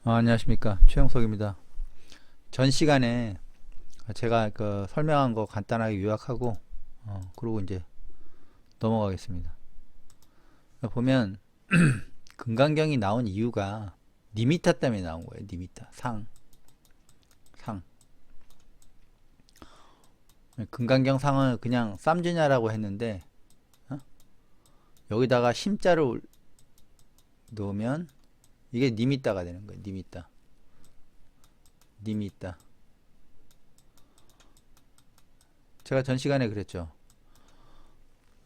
안녕하십니까, 최영석입니다. 전 시간에 제가 설명한 거 간단하게 요약하고 그러고 이제 넘어가겠습니다. 보면 금강경이 나온 이유가 니미타 때문에 나온 거예요. 니미타 상 금강경 상을 그냥 쌈주냐라고 했는데 여기다가 심자를 넣으면 이게 니미따가 되는 거예요. 니미따. 제가 전 시간에 그랬죠.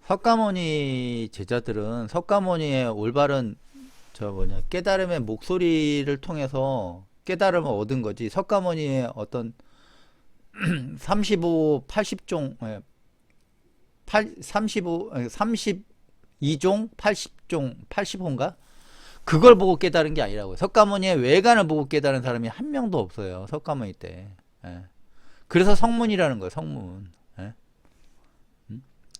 석가모니 제자들은 석가모니의 올바른 깨달음의 목소리를 통해서 깨달음을 얻은 거지, 석가모니의 어떤 35, 80종, 35, 32종, 80종, 80호인가? 그걸 보고 깨달은 게 아니라고요. 석가모니의 외관을 보고 깨달은 사람이 한 명도 없어요. 석가모니 때. 예. 그래서 성문이라는 거예요. 성문. 예.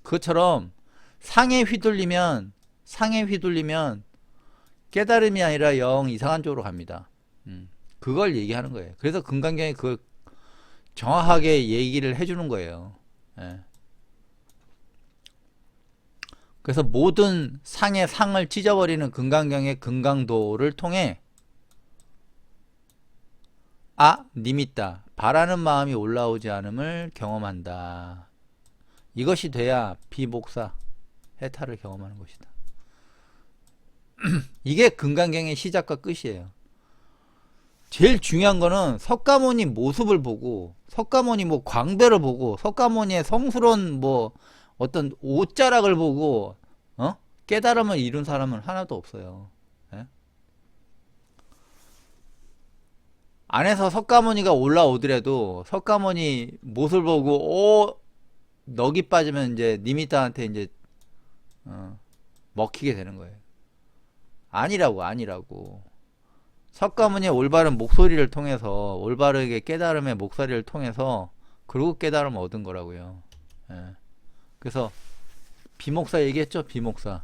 그것처럼 상에 휘둘리면 깨달음이 아니라 영 이상한 쪽으로 갑니다. 그걸 얘기하는 거예요. 그래서 금강경이 그걸 정확하게 얘기를 해주는 거예요. 예. 그래서 모든 상의 상을 찢어버리는 금강경의 금강도를 통해 니밌다, 바라는 마음이 올라오지 않음을 경험한다. 이것이 돼야 비목사 해탈을 경험하는 것이다. 이게 금강경의 시작과 끝이에요. 제일 중요한 거는 석가모니 모습을 보고, 석가모니 광배를 보고, 석가모니의 성스러운 어떤 옷자락을 보고 깨달음을 이룬 사람은 하나도 없어요. 예? 안에서 석가모니가 올라오더라도 석가모니 모습을 보고 넋이 빠지면 이제 니미타한테 이제 먹히게 되는 거예요. 아니라고. 석가모니의 올바른 목소리를 통해서, 올바르게 깨달음의 목소리를 통해서 그리고 깨달음을 얻은 거라고요. 예. 그래서 비목사 얘기했죠. 비목사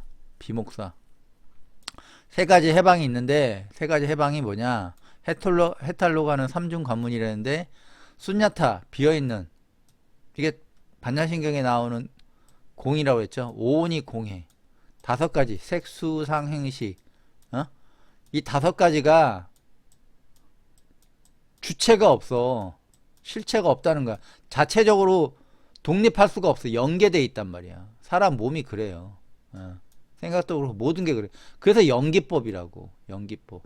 세 가지 해방이 있는데, 세 가지 해방이 뭐냐, 해탈로 가는 삼중 관문이라는데, 순야타 비어있는, 이게 반야신경에 나오는 공이라고 했죠. 오온이 공해. 다섯 가지 색수상행식, 이 다섯 가지가 주체가 없어. 실체가 없다는 거야. 자체적으로 독립할 수가 없어. 연계돼 있단 말이야. 사람 몸이 그래요. 생각도 그렇고 모든 게 그래. 그래서 연기법이라고. 연기법.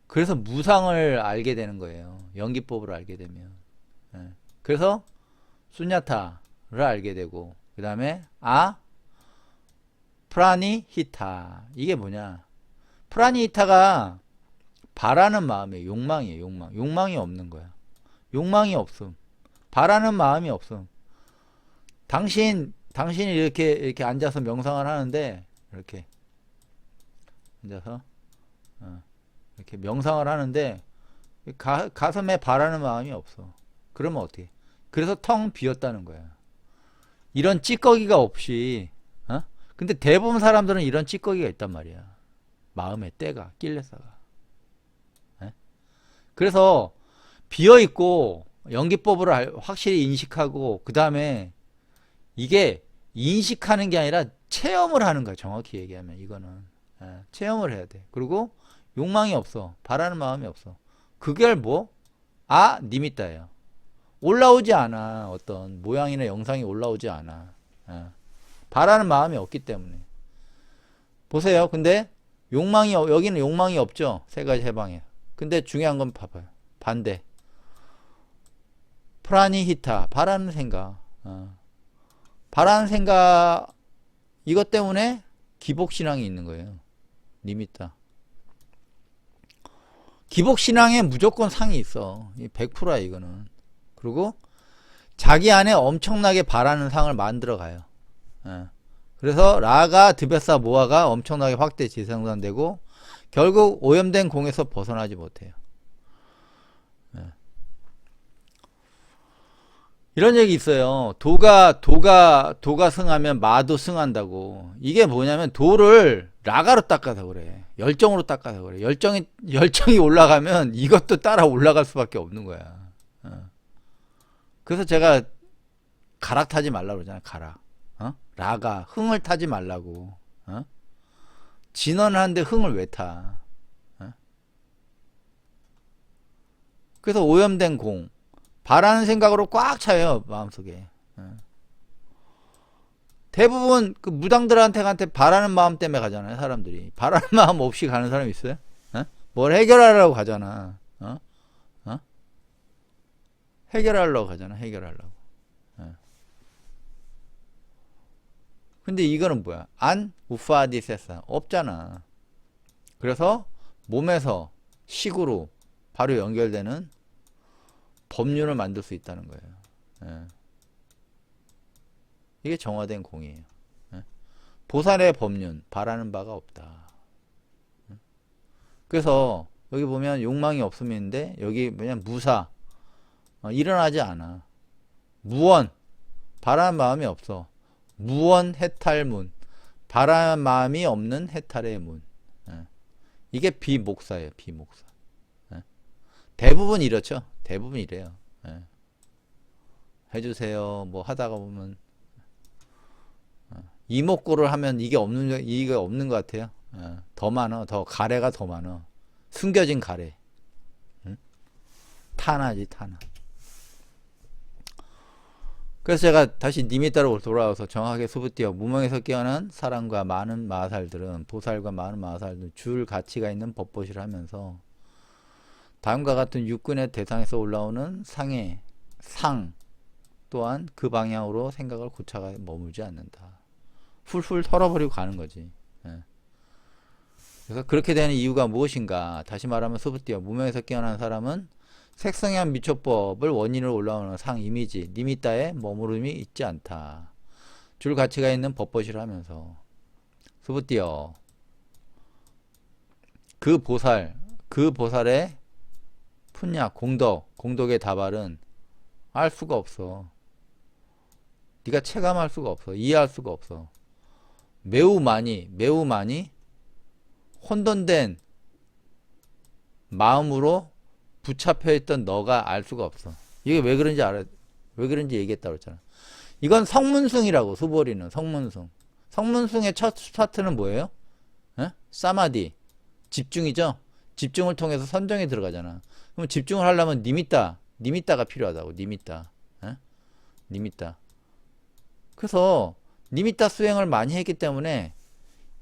그래서 무상을 알게 되는 거예요. 연기법을 알게 되면. 그래서 수냐타를 알게 되고, 그 다음에 프라니히타. 이게 뭐냐, 프라니히타가 바라는 마음이에요. 욕망이에요. 욕망이 없는 거야. 욕망이 없음. 바라는 마음이 없음. 당신이 이렇게 앉아서 명상을 하는데, 이렇게 앉아서 이렇게 명상을 하는데 가슴에 바라는 마음이 없어. 그러면 어떻게? 그래서 텅 비었다는 거야. 이런 찌꺼기가 없이. 근데 대부분 사람들은 이런 찌꺼기가 있단 말이야. 마음의 때가, 낄레사가. 그래서 비어있고 연기법을 확실히 인식하고, 그 다음에 이게 인식하는 게 아니라 체험을 하는 거야. 정확히 얘기하면 이거는 체험을 해야 돼. 그리고 욕망이 없어. 바라는 마음이 없어. 그게 니미따예요. 올라오지 않아. 어떤 모양이나 영상이 올라오지 않아. 바라는 마음이 없기 때문에. 보세요. 근데 여기는 욕망이 없죠. 세 가지 해방에. 근데 중요한 건 봐봐요. 반대. 프라니히타, 바라는 생각. 바라는 생각, 이것 때문에 기복신앙이 있는 거예요. 니미타. 기복신앙에 무조건 상이 있어. 100%야 이거는. 그리고 자기 안에 엄청나게 바라는 상을 만들어 가요. 그래서 라가, 드베사, 모아가 엄청나게 확대 재생산되고 결국 오염된 공에서 벗어나지 못해요. 이런 얘기 있어요. 도가 승하면 마도 승한다고. 이게 뭐냐면 도를 라가로 닦아서 그래. 열정으로 닦아서 그래. 열정이 올라가면 이것도 따라 올라갈 수밖에 없는 거야. 그래서 제가 가락 타지 말라고 그러잖아. 가락. 라가. 흥을 타지 말라고. 진언을 하는데 흥을 왜 타? 그래서 오염된 공. 바라는 생각으로 꽉 차요. 마음속에. 대부분 그 무당들한테 바라는 마음 때문에 가잖아요. 사람들이. 바라는 마음 없이 가는 사람 있어요? 뭘 해결하려고 가잖아. 해결하려고 가잖아. 해결하려고. 근데 이거는 뭐야? 안 우파디세사 없잖아. 그래서 몸에서 식으로 바로 연결되는 법륜을 만들 수 있다는 거예요. 이게 정화된 공이에요. 보살의 법륜 바라는 바가 없다. 그래서 여기 보면 욕망이 없음인데 여기 뭐냐 무사 일어나지 않아. 무원 바라는 마음이 없어. 무원 해탈문 바라는 마음이 없는 해탈의 문. 이게 비목사예요. 비목사. 대부분 이렇죠. 대부분 이래요. 해주세요. 뭐 하다가 보면 이목구를 하면 이게 없는 것 같아요. 더 많아. 더 가래가 더 많아. 숨겨진 가래. 타나지 타나. 그래서 제가 다시 니미따로 돌아와서 정확하게 수부띠어 무명에서 깨어난 사람과 많은 마살들은 보살과 많은 마살들은 줄 가치가 있는 법보시를 하면서 다음과 같은 육군의 대상에서 올라오는 상의 상 또한 그 방향으로 생각을 고차가 머물지 않는다. 훌훌 털어버리고 가는 거지. 그래서 그렇게 되는 이유가 무엇인가? 다시 말하면 수부띠어 무명에서 깨어난 사람은 색성향 미초법을 원인으로 올라오는 상 이미지 니미따에 머무름이 있지 않다. 줄 가치가 있는 법보시를 하면서 수부띠어 그 보살의 푼약 공덕의 다발은 알 수가 없어. 네가 체감할 수가 없어. 이해할 수가 없어. 매우 많이 혼돈된 마음으로 붙잡혀 있던 너가 알 수가 없어. 이게 왜 그런지 알아. 왜 그런지 얘기했다고 했잖아. 이건 성문승이라고. 수보리는 성문승. 성문승의 첫 스타트는 뭐예요? 사마디. 집중이죠. 집중을 통해서 선정에 들어가잖아. 그럼 집중을 하려면 니미따가 필요하다고. 니미따. 니미따. 그래서 니미따 수행을 많이 했기 때문에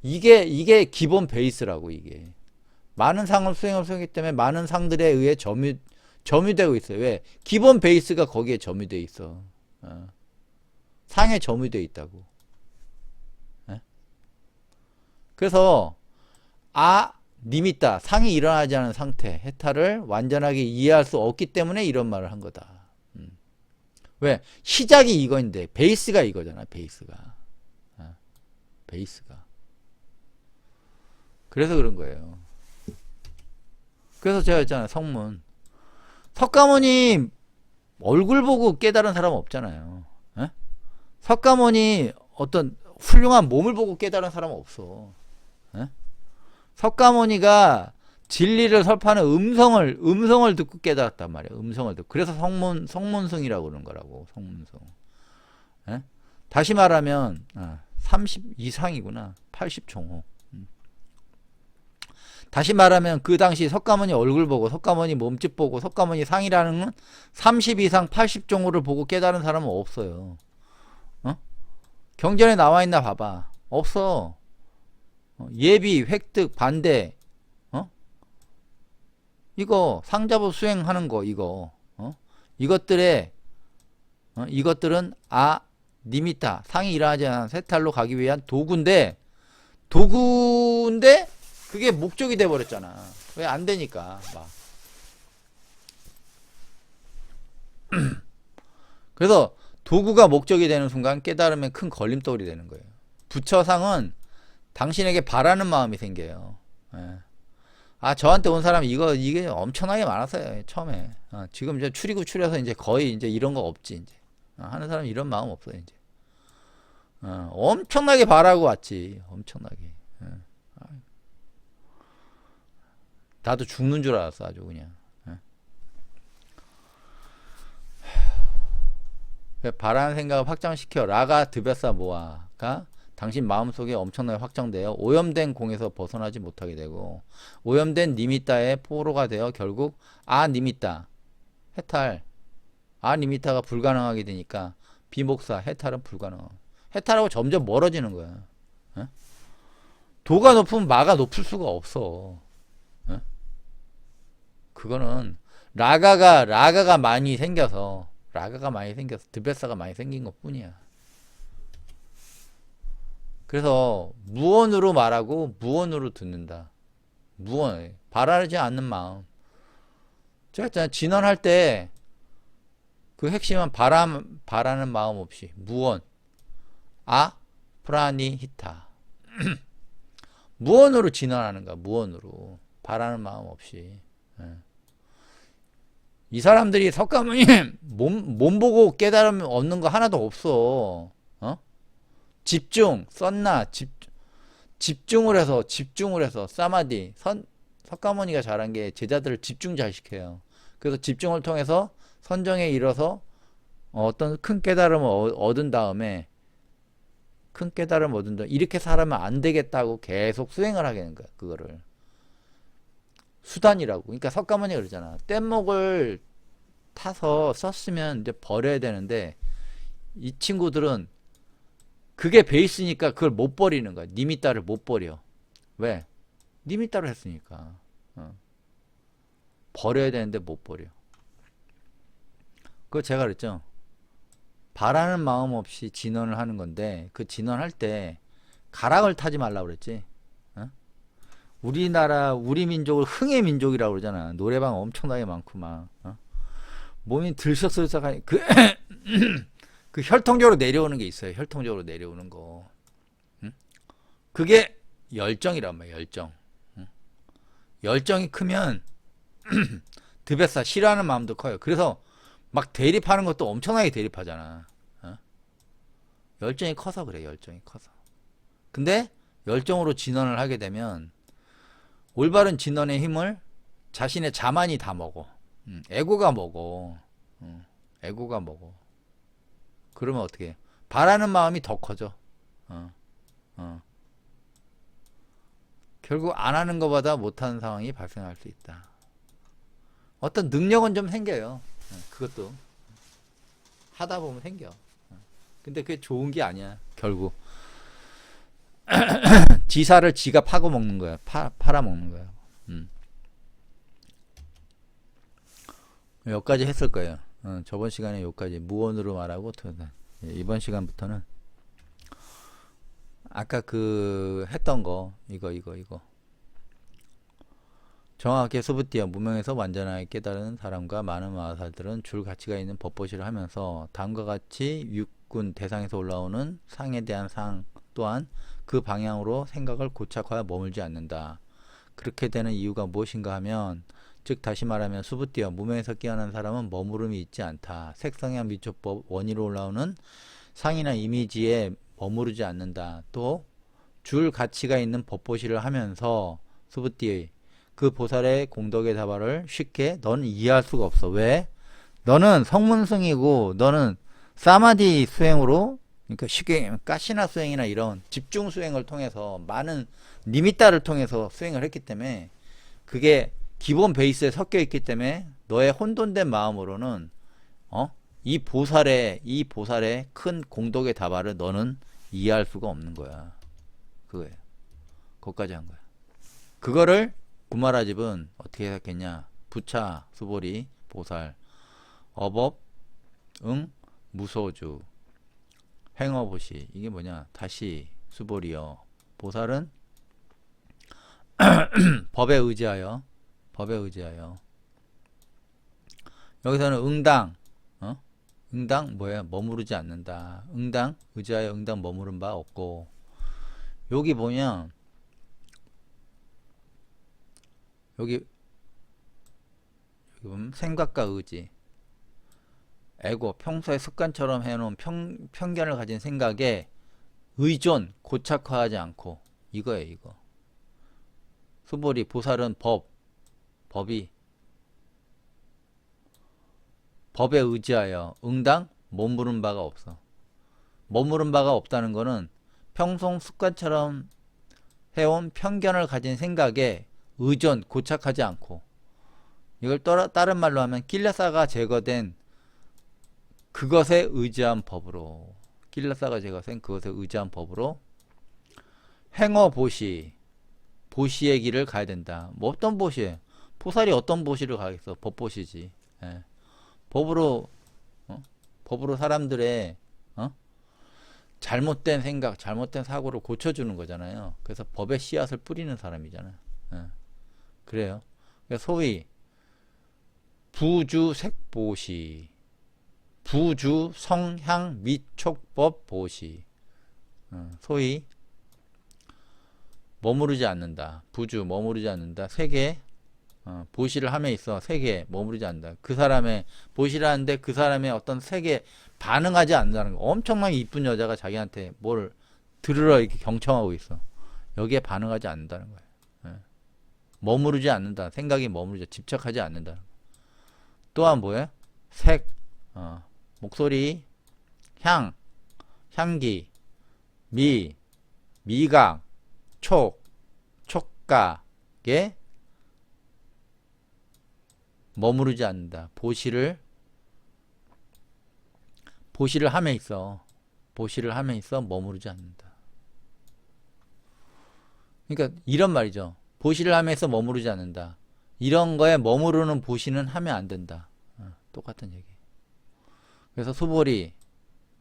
이게 기본 베이스라고. 이게 많은 상을 수행했기 때문에 많은 상들에 의해 점유되고 있어요. 왜? 기본 베이스가 거기에 점유되어 있어. 상에 점유되어 있다고. 그래서 니미따 상이 일어나지 않은 상태 해탈을 완전하게 이해할 수 없기 때문에 이런 말을 한 거다. 왜? 시작이 이거인데 베이스가 이거잖아. 베이스가. 그래서 그런 거예요. 그래서 제가 했잖아요. 성문. 석가모니 얼굴 보고 깨달은 사람 없잖아요. 석가모니 어떤 훌륭한 몸을 보고 깨달은 사람 없어. 석가모니가 진리를 설파하는 음성을 듣고 깨달았단 말이에요. 음성을 듣고. 그래서 성문승이라고 그러는 거라고. 성문승. 다시 말하면 30 이상이구나. 80종호. 다시 말하면 그 당시 석가모니 얼굴 보고 석가모니 몸집 보고 석가모니 상이라는 건 30 이상 80종호를 보고 깨달은 사람은 없어요. 경전에 나와 있나 봐봐. 없어. 예비, 획득, 반대. 이거 상자부 수행하는 거 이거. 이것들은 니미따 상이 일어나지 않은 세탈로 가기 위한 도구인데 그게 목적이 돼 버렸잖아. 왜 안 되니까 막. 그래서 도구가 목적이 되는 순간 깨달으면 큰 걸림돌이 되는 거예요. 부처상은 당신에게 바라는 마음이 생겨요. 저한테 온 사람이 이게 엄청나게 많았어요. 처음에. 지금 이제 추리고 추려서 이제 거의 이제 이런 거 없지. 이제. 하는 사람 이런 마음 없어 이제. 엄청나게 바라고 왔지. 엄청나게. 나도 죽는 줄 알았어 아주 그냥. 바라는 생각을 확장시켜. 라가 드베사 모아가 당신 마음속에 엄청나게 확장되어 오염된 공에서 벗어나지 못하게 되고, 오염된 니미따의 포로가 되어 결국 니미따 해탈, 니미따가 불가능하게 되니까 비목사 해탈은 불가능. 해탈하고 점점 멀어지는 거야. 도가 높으면 마가 높을 수가 없어. 그거는 라가가 많이 생겨서 드베사가 많이 생긴 것 뿐이야. 그래서 무언으로 말하고 무언으로 듣는다. 무언, 바라지 않는 마음. 제가 했잖아요. 진언할 때 그 핵심은 바라는 마음 없이 무언, 프라니 히타. 무언으로 진언하는가. 무언으로 바라는 마음 없이. 이 사람들이 석가모니 몸 보고 깨달음 얻는 거 하나도 없어. 집중, 썬나, 집중을 해서, 사마디, 석가모니가 잘한 게 제자들을 집중 잘 시켜요. 그래서 집중을 통해서 선정에 이뤄서 어떤 큰 깨달음을 얻은 다음에, 이렇게 살아면 안 되겠다고 계속 수행을 하게 되는 거야, 그거를. 수단이라고. 그러니까 석가모니가 그러잖아. 뗏목을 타서 썼으면 이제 버려야 되는데, 이 친구들은 그게 베이스니까 그걸 못 버리는 거야. 니미따를 못 버려. 왜? 니미따로 했으니까. 버려야 되는데 못 버려. 그거 제가 그랬죠. 바라는 마음 없이 진언을 하는 건데, 그 진언할 때 가락을 타지 말라고 그랬지. 우리나라, 우리 민족을 흥의 민족이라고 그러잖아. 노래방 엄청나게 많고 막. 몸이 들썩들썩하니 그 혈통적으로 내려오는 게 있어요. 혈통적으로 내려오는 거. 그게 열정이란 말이야. 열정. 열정이 크면 드베사 싫어하는 마음도 커요. 그래서 막 대립하는 것도 엄청나게 대립하잖아. 열정이 커서 그래. 열정이 커서. 근데 열정으로 진언을 하게 되면 올바른 진언의 힘을 자신의 자만이 다 먹어. 에고가 먹어. 에고가 먹어. 그러면 어떻게 해? 바라는 마음이 더 커져. 결국 안 하는 것보다 못하는 상황이 발생할 수 있다. 어떤 능력은 좀 생겨요. 그것도 하다 보면 생겨. 근데 그게 좋은 게 아니야. 결국 지사를 지가 파고 먹는 거야. 팔아 먹는 거야. 여기까지 했을 거예요. 저번 시간에 여기까지 무언으로 말하고, 이번 시간부터는 아까 그 했던 거 이거 정확하게 수부띠어 무명에서 완전하게 깨달은 사람과 많은 마하사들은 줄 가치가 있는 법보시를 하면서 다음과 같이 육군 대상에서 올라오는 상에 대한 상 또한 그 방향으로 생각을 고착하여 머물지 않는다. 그렇게 되는 이유가 무엇인가 하면, 즉 다시 말하면 수부띠어 무명에서 깨어난 사람은 머무름이 있지 않다. 색성향 미초법 원의로 올라오는 상이나 이미지에 머무르지 않는다. 또 줄 가치가 있는 법보시를 하면서 수부띠의 그 보살의 공덕의 다발을 쉽게 너는 이해할 수가 없어. 왜? 너는 성문승이고 너는 사마디 수행으로, 그러니까 쉽게 가시나 수행이나 이런 집중 수행을 통해서 많은 니미따를 통해서 수행을 했기 때문에 그게 기본 베이스에 섞여 있기 때문에 너의 혼돈된 마음으로는 이 보살의 큰 공덕의 다발을 너는 이해할 수가 없는 거야. 그거예요. 거기까지 한 거야. 그거를 구마라집은 어떻게 생각했냐? 부차, 수보리, 보살, 어법, 무소주, 행어보시. 이게 뭐냐? 다시 수보리여. 보살은 법에 의지하여. 여기서는 응당, 응당 뭐야? 머무르지 않는다. 응당 의지하여 응당 머무른 바 없고. 여기 보면 여기 보면 생각과 의지. 에고, 평소에 습관처럼 해놓은 편견을 가진 생각에 의존, 고착화하지 않고. 이거예요, 이거. 수보리, 보살은 법에 의지하여 응당 머무른 바가 없어. 머무른 바가 없다는 거는 평소 습관처럼 해온 편견을 가진 생각에 의존, 고착하지 않고. 이걸 다른 말로 하면 길라사가 제거된 그것에 의지한 법으로. 길라사가 제거된 그것에 의지한 법으로 행어보시, 보시의 길을 가야 된다. 뭐 어떤 보시에? 보살이 어떤 보시를 가겠어? 법보시지. 예. 법으로 사람들의 잘못된 생각, 잘못된 사고를 고쳐주는 거잖아요. 그래서 법의 씨앗을 뿌리는 사람이잖아요. 예. 그래요. 소위 부주색보시, 부주 성향 미촉법 보시. 소위 머무르지 않는다. 부주 머무르지 않는다. 세계 보시를 함에 있어 세계에 머무르지 않는다. 그 사람의 보시를 하는데 그 사람의 어떤 세계에 반응하지 않는다는 거. 엄청나게 이쁜 여자가 자기한테 뭘 들으러 이렇게 경청하고 있어. 여기에 반응하지 않는다는 거예요. 예. 머무르지 않는다. 생각이 머무르지 집착하지 않는다. 또한 뭐예요? 색, 목소리, 향기, 미각, 촉각에 머무르지 않는다. 보시를 함에 있어. 보시를 함에 있어 머무르지 않는다. 그러니까 이런 말이죠. 보시를 함에 있어 머무르지 않는다. 이런 거에 머무르는 보시는 하면 안 된다. 똑같은 얘기. 그래서 수보리,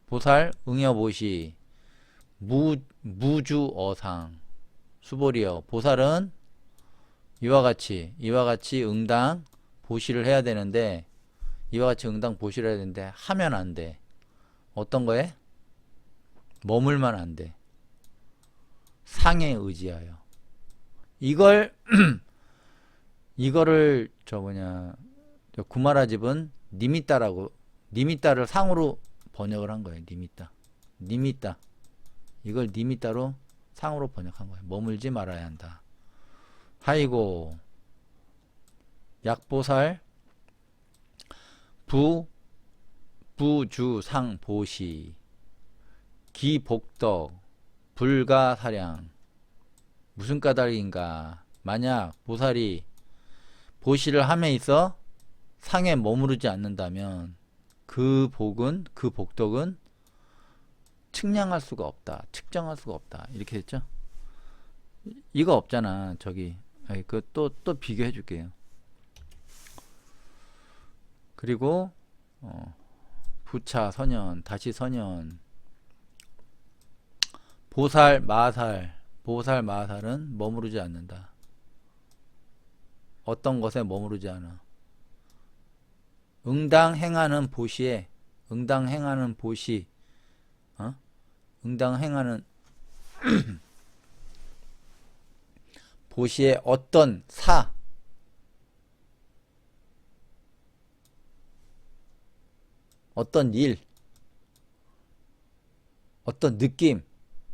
보살, 응여보시, 무주어상, 수보리여. 보살은 이와 같이 응당 보시를 해야 되는데, 이와 같이 응당 보시를 해야 되는데 하면 안 돼. 어떤 거에? 머물만 안 돼. 상에 의지하여. 이거를 구마라집은 니미따를 상으로 번역을 한 거예요. 니미따. 이걸 니미따로 상으로 번역한 거예요. 머물지 말아야 한다. 하이고 약보살 부주상보시 기복덕 불가사량. 무슨 까닭인가? 만약 보살이 보시를 함에 있어 상에 머무르지 않는다면 그 복덕은 측량할 수가 없다. 측정할 수가 없다. 이렇게 됐죠? 이거 없잖아. 또 비교해 줄게요. 그리고 부차 선연, 다시 선연, 보살 마살은 머무르지 않는다. 어떤 것에 머무르지 않아. 응당 행하는 보시에 보시에 어떤 어떤 일, 어떤 느낌,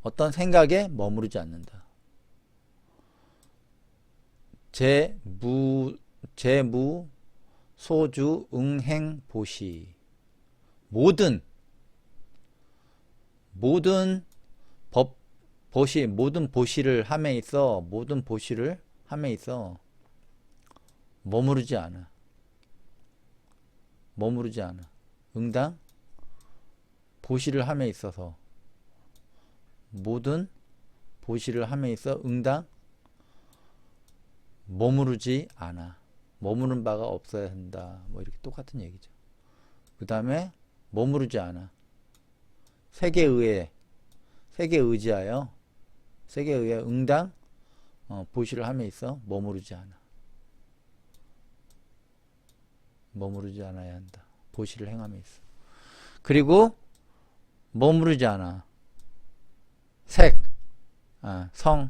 어떤 생각에 머무르지 않는다. 재무 소주 응행 보시. 모든 보시를 함에 있어 머무르지 않아. 응당 보시를 함에 있어서 모든 보시를 함에 있어 응당 머무르지 않아. 머무는 바가 없어야 한다. 뭐 이렇게 똑같은 얘기죠. 그 다음에 머무르지 않아. 세계에 의지하여 응당 보시를 함에 있어 머무르지 않아. 머무르지 않아야 한다. 보시를 행함에 있어. 그리고 머무르지 않아. 성,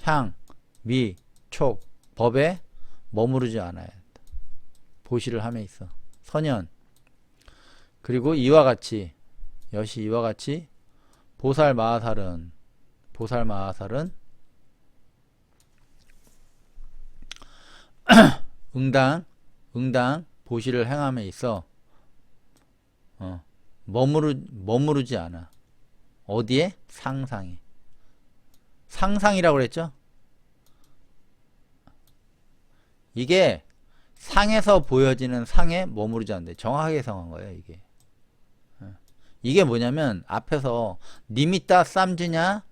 향, 미, 촉, 법에 머무르지 않아야 한다. 보시를 함에 있어. 선연, 그리고 이와 같이 여시 이와 같이 보살마하살은 응당 보시를 행함에 있어 머무르지 않아. 어디에? 상상에. 상상이라고 그랬죠? 이게 상에서 보여지는 상에 머무르지 않는데 정확하게 정한 거예요. 이게 뭐냐면 앞에서 니미따 쌈즈냐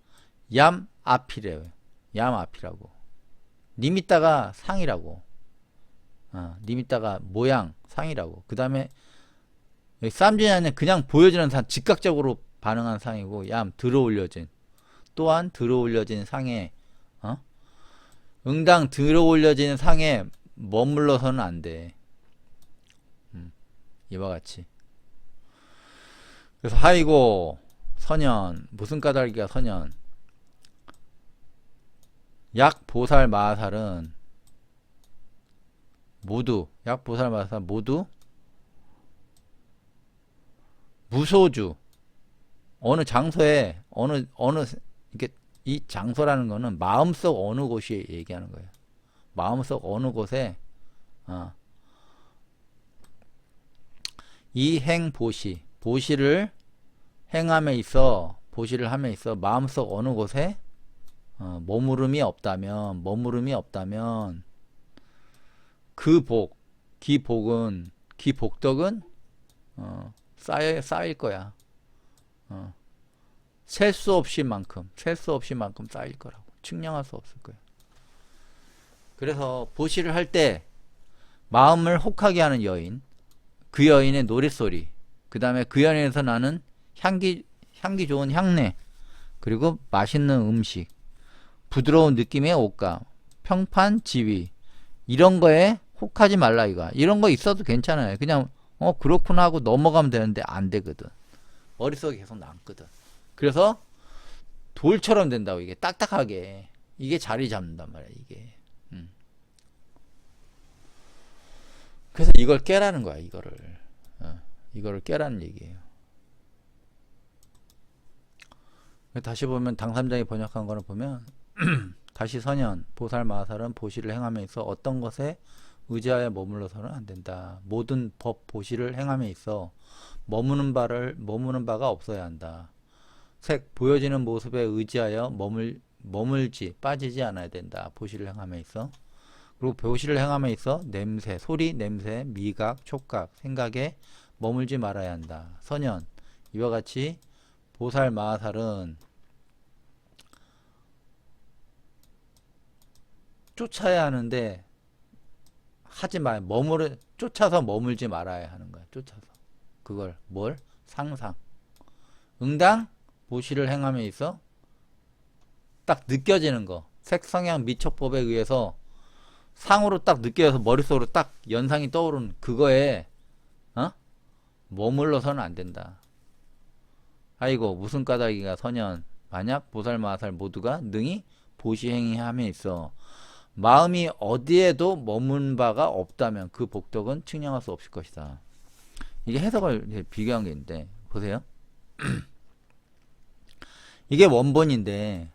얌 앞이래요. 얌 앞이라고. 니미따가 상이라고. 니미따가 모양 상이라고. 그 다음에 쌈즈냐는 그냥 보여지는 상, 즉각적으로 반응한 상이고, 얌 들어올려진, 또한 들어올려진 상에 응당 들어올려진 상에 머물러서는 안 돼. 이와 같이. 그래서 하이고 선연 무슨 까닭이야 선연 약 보살 마살은 모두 약 보살 마살 모두 무소주 어느 장소에 어느 이게 이 장소라는 거는 마음속 어느 곳이 얘기하는 거예요. 마음속 어느 곳에 이행 보시를 행함에 있어 보시를 함에 있어 마음속 어느 곳에 머무름이 없다면 기복덕은 쌓일 거야. 셀 수 없이 만큼 쌓일 거라고. 측량할 수 없을 거야. 그래서 보시를 할 때 마음을 혹하게 하는 여인, 그 여인의 노랫소리, 그 다음에 그 여인에서 나는 향기 좋은 향내, 그리고 맛있는 음식, 부드러운 느낌의 옷감, 평판 지위, 이런 거에 혹하지 말라 이거. 이런 거 있어도 괜찮아요. 그냥 그렇구나 하고 넘어가면 되는데 안 되거든. 머릿속에 계속 남거든. 그래서 돌처럼 된다고. 이게 딱딱하게 이게 자리 잡는단 말이야 이게. 그래서 이걸 깨라는 거야. 이거를 깨라는 얘기예요. 다시 보면 당삼장이 번역한 거를 보면 다시 선연 보살마살은 보시를 행함에 있어 어떤 것에 의지하여 머물러서는 안 된다. 모든 법 보시를 행함에 있어 머무는 바가 없어야 한다. 색 보여지는 모습에 의지하여 머물지 빠지지 않아야 된다. 보시를 행함에 있어. 그리고 보시를 행함에 있어 냄새, 소리, 냄새, 미각, 촉각, 생각에 머물지 말아야 한다. 선연 이와 같이 보살마살은 쫓아야 하는데 하지 마. 쫓아서 머물지 말아야 하는 거야. 쫓아서. 그걸 뭘? 상상. 응당 보시를 행함에 있어 딱 느껴지는 거. 색성향 미촉법에 의해서 상으로 딱 느껴져서 머릿속으로 딱 연상이 떠오르는 그거에 머물러서는 안 된다. 아이고 무슨 까닭이가 선연 만약 보살마살 모두가 능히 보시행위함에 있어 마음이 어디에도 머문 바가 없다면 그 복덕은 측량할 수 없을 것이다. 이게 해석을 비교한 게 있는데 보세요. 이게 원본인데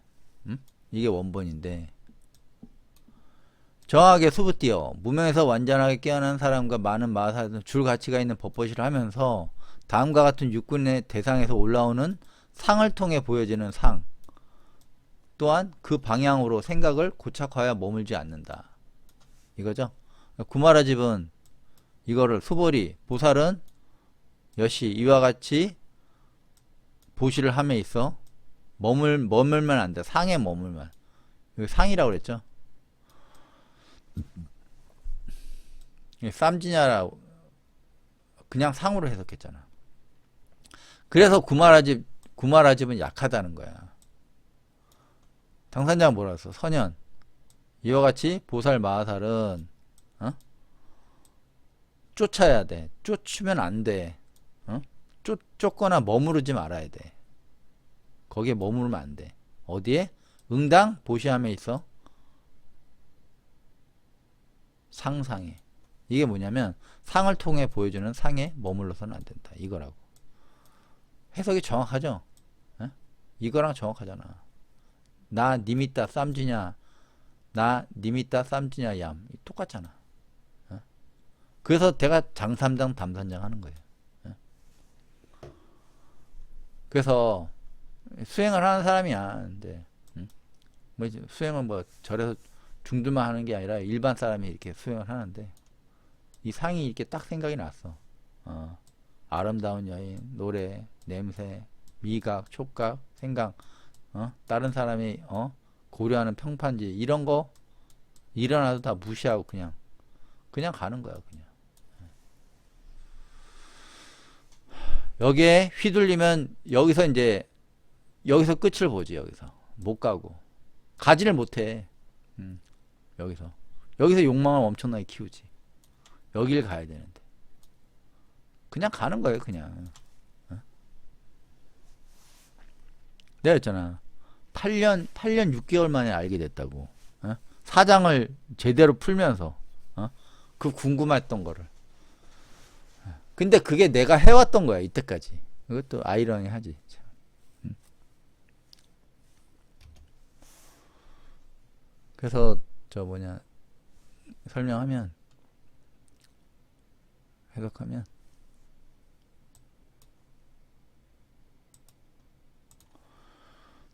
정확하게 수부띠어 무명에서 완전하게 깨어난 사람과 많은 마사는 줄 가치가 있는 법보시를 하면서 다음과 같은 육군의 대상에서 올라오는 상을 통해 보여지는 상 또한 그 방향으로 생각을 고착하여 머물지 않는다. 이거죠. 구마라집은 이거를 수보리 보살은 여시 이와 같이 보시를 함에 있어 머물면 안 돼. 상에 머물면. 상이라고 그랬죠. 쌈지냐라고 그냥 상으로 해석했잖아. 그래서 구마라집은 약하다는 거야. 당산자가 뭐라 했어? 선연 이와 같이 보살 마하살은 쫓아야 돼. 쫓으면 안 돼. 쫓거나 머무르지 말아야 돼. 거기에 머무르면 안 돼. 어디에? 응당 보시함에 있어 상상해. 이게 뭐냐면 상을 통해 보여주는 상에 머물러서는 안 된다. 이거라고. 해석이 정확하죠? 에? 이거랑 정확하잖아. 나 님있다 쌈지냐, 나 님있다 쌈지냐 얌. 똑같잖아. 에? 그래서 내가 장삼장 담삼장 하는 거예요. 에? 그래서 수행을 하는 사람이야. 근데 뭐 수행은 뭐 절에서 중들만 하는 게 아니라 일반 사람이 이렇게 수행을 하는데 이 상이 이렇게 딱 생각이 났어. 아름다운 여인, 노래, 냄새, 미각, 촉각, 생각, 다른 사람이 고려하는 평판지 이런 거 일어나도 다 무시하고 그냥 가는 거야. 그냥 여기에 휘둘리면 여기서 끝을 보지. 여기서 못 가고 가지를 못해. 여기서 욕망을 엄청나게 키우지. 여길 가야 되는데 그냥 가는 거예요. 그냥 내가 했잖아. 8년 6개월 만에 알게 됐다고. 사장을 제대로 풀면서 그 궁금했던 거를. 근데 그게 내가 해왔던 거야 이때까지. 이것도 아이러니하지. 그래서 설명하면 해석하면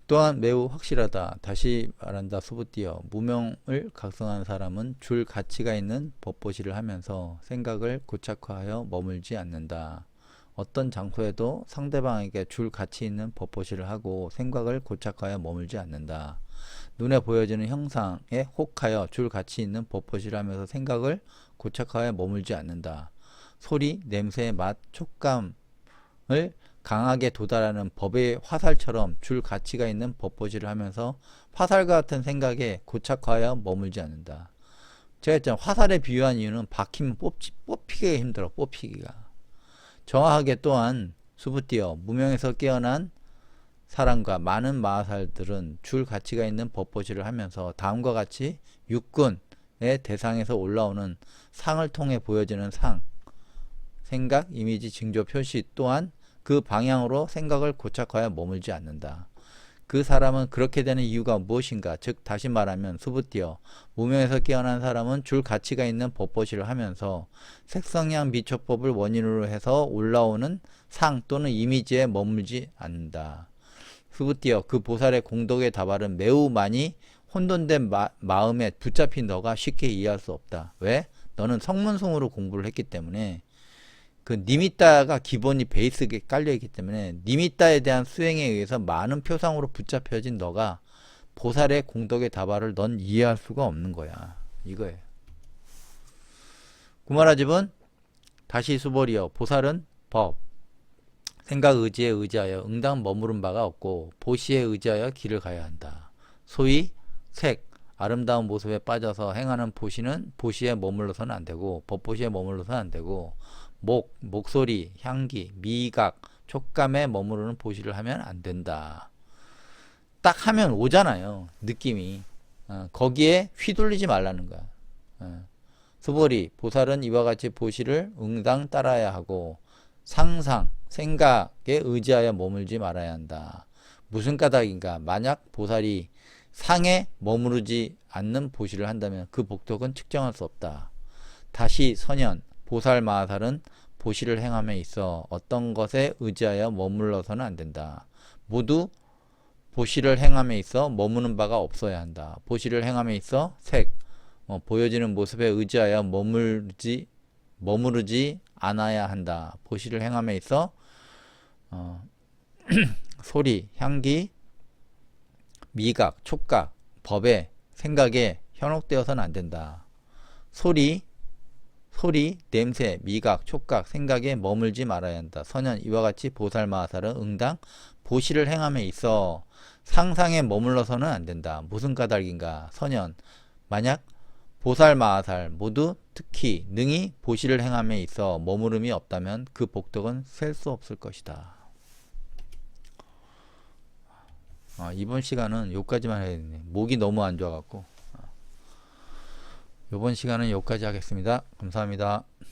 또한 매우 확실하다. 다시 말한다. 소부띠어 무명을 각성한 사람은 줄 가치가 있는 법보시를 하면서 생각을 고착화하여 머물지 않는다. 어떤 장소에도 상대방에게 줄 가치 있는 법보시를 하고 생각을 고착화하여 머물지 않는다. 눈에 보여지는 형상에 혹하여 줄 가치 있는 법보시를 하면서 생각을 고착화하여 머물지 않는다. 소리, 냄새, 맛, 촉감을 강하게 도달하는 법의 화살처럼 줄 가치가 있는 법보시를 하면서 화살과 같은 생각에 고착화하여 머물지 않는다. 제가 했잖아요. 화살에 비유한 이유는 박히면 뽑히기가 힘들어. 뽑히기가. 정확하게 또한 수부띠어 무명에서 깨어난 사람과 많은 마하살들은 줄 가치가 있는 법보시를 하면서 다음과 같이 육군의 대상에서 올라오는 상을 통해 보여지는 상, 생각, 이미지, 징조, 표시 또한 그 방향으로 생각을 고착하여 머물지 않는다. 그 사람은 그렇게 되는 이유가 무엇인가? 즉 다시 말하면 수부띠어 무명에서 깨어난 사람은 줄 가치가 있는 법보시를 하면서 색성향 미초법을 원인으로 해서 올라오는 상 또는 이미지에 머물지 않는다. 수부띠어 그 보살의 공덕의 다발은 매우 많이 혼돈된 마음에 붙잡힌 너가 쉽게 이해할 수 없다. 왜? 너는 성문송으로 공부를 했기 때문에 그 니미따가 기본이 베이스에 깔려있기 때문에 니미따에 대한 수행에 의해서 많은 표상으로 붙잡혀진 너가 보살의 공덕의 다발을 넌 이해할 수가 없는 거야. 이거예요. 구마라집은 다시 수벌이여 보살은 법, 생각 의지에 의지하여 응당 머무른 바가 없고 보시에 의지하여 길을 가야 한다. 소위 색, 아름다운 모습에 빠져서 행하는 보시는 보시에 머물러서는 안 되고 법보시에 머물러서는 안 되고 목소리, 향기, 미각, 촉감에 머무르는 보시를 하면 안 된다. 딱 하면 오잖아요. 느낌이. 거기에 휘둘리지 말라는 거야. 수보리, 보살은 이와 같이 보시를 응당 따라야 하고 상상, 생각에 의지하여 머물지 말아야 한다. 무슨 까닭인가? 만약 보살이 상에 머무르지 않는 보시를 한다면 그 복덕은 측정할 수 없다. 다시 선연, 보살 마하살은 보시를 행함에 있어 어떤 것에 의지하여 머물러서는 안 된다. 모두 보시를 행함에 있어 머무는 바가 없어야 한다. 보시를 행함에 있어 색, 보여지는 모습에 의지하여 머무르지 않아야 한다. 보시를 행함에 있어 소리, 향기, 미각, 촉각, 법에, 생각에 현혹되어서는 안 된다. 소리, 냄새, 미각, 촉각, 생각에 머물지 말아야 한다. 선연, 이와 같이 보살 마하살은 응당 보시를 행함에 있어 상상에 머물러서는 안 된다. 무슨 까닭인가? 선연, 만약 보살 마하살 모두 특히 능히 보시를 행함에 있어 머무름이 없다면 그 복덕은 셀 수 없을 것이다. 이번 시간은 여기까지만 해야 되네. 목이 너무 안 좋아갖고. 이번 시간은 여기까지 하겠습니다. 감사합니다.